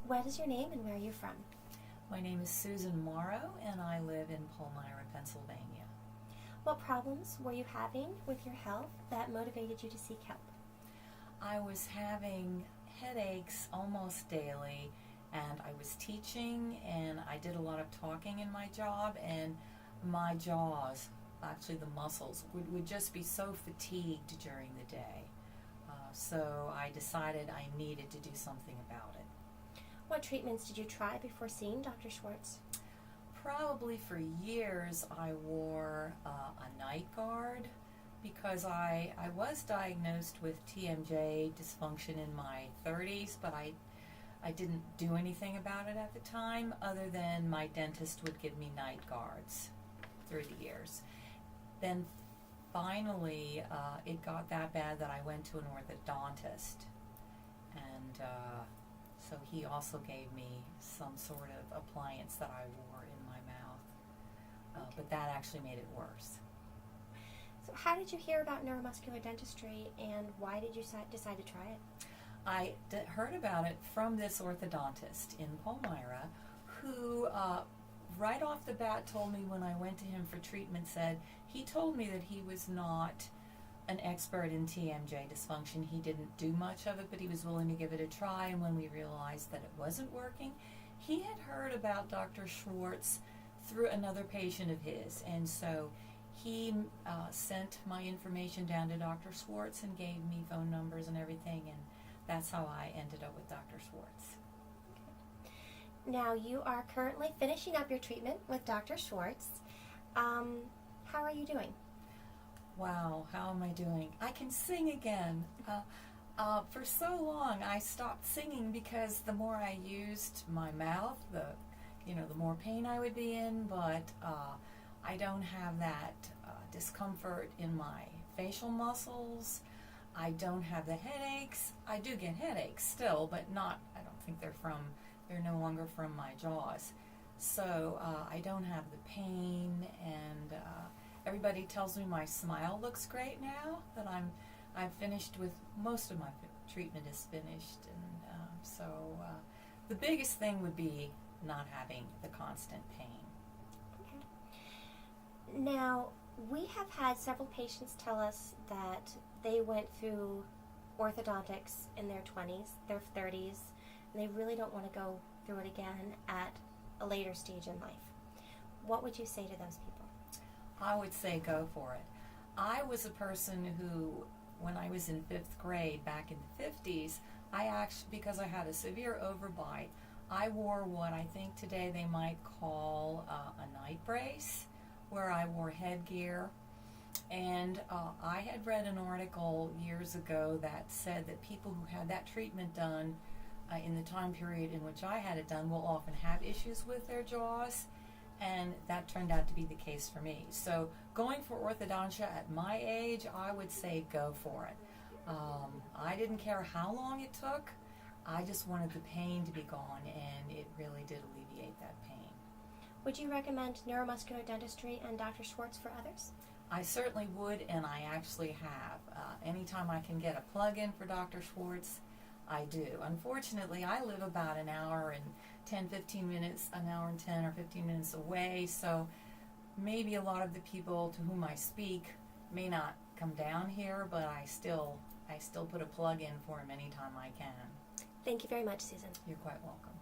What is your name and where are you from? My name is Susan Morrow and I live in Palmyra, Pennsylvania. What problems were you having with your health that motivated you to seek help? I was having headaches almost daily, and I was teaching and I did a lot of talking in my job, and my jaws, actually the muscles, would just be so fatigued during the day. So I decided I needed to do something about it. What treatments did you try before seeing Dr. Schwartz? Probably for years I wore a night guard because I was diagnosed with TMJ dysfunction in my 30s, but I didn't do anything about it at the time other than my dentist would give me night guards through the years. Then finally it got that bad that I went to an orthodontist, and so he also gave me some sort of appliance that I wore in my mouth, but that actually made it worse. So how did you hear about neuromuscular dentistry, and why did you decide to try it? I heard about it from this orthodontist in Palmyra who right off the bat told me when I went to him for treatment, he told me that he was not an expert in TMJ dysfunction. He didn't do much of it, but he was willing to give it a try, and when we realized that it wasn't working, he had heard about Dr. Schwartz through another patient of his, and so he sent my information down to Dr. Schwartz and gave me phone numbers and everything, and that's how I ended up with Dr. Schwartz. Now, you are currently finishing up your treatment with Dr. Schwartz. How are you doing? Wow, how am I doing? I can sing again. For so long I stopped singing because the more I used my mouth, the more pain I would be in, but I don't have that discomfort in my facial muscles. I don't have the headaches. I do get headaches still, but I don't think they're no longer from my jaws. So I don't have the pain, and everybody tells me my smile looks great now that I've finished with most of my treatment is finished, and so the biggest thing would be not having the constant pain. Okay. Now, we have had several patients tell us that they went through orthodontics in their 20s, their 30s, and they really don't want to go through it again at a later stage in life. What would you say to those people? I would say go for it. I was a person who, when I was in 5th grade back in the 50s, because I had a severe overbite, I wore what I think today they might call a night brace, where I wore headgear. And I had read an article years ago that said that people who had that treatment done in the time period in which I had it done will often have issues with their jaws, and that turned out to be the case for me. So going for orthodontia at my age, I would say go for it. I didn't care how long it took. I just wanted the pain to be gone, and it really did alleviate that pain. Would you recommend neuromuscular dentistry and Dr. Schwartz for others? I certainly would, and I actually have. Anytime I can get a plug-in for Dr. Schwartz, I do. Unfortunately, I live about an hour and 10 or 15 minutes away, so maybe a lot of the people to whom I speak may not come down here, but I still put a plug in for them anytime I can. Thank you very much, Susan. You're quite welcome.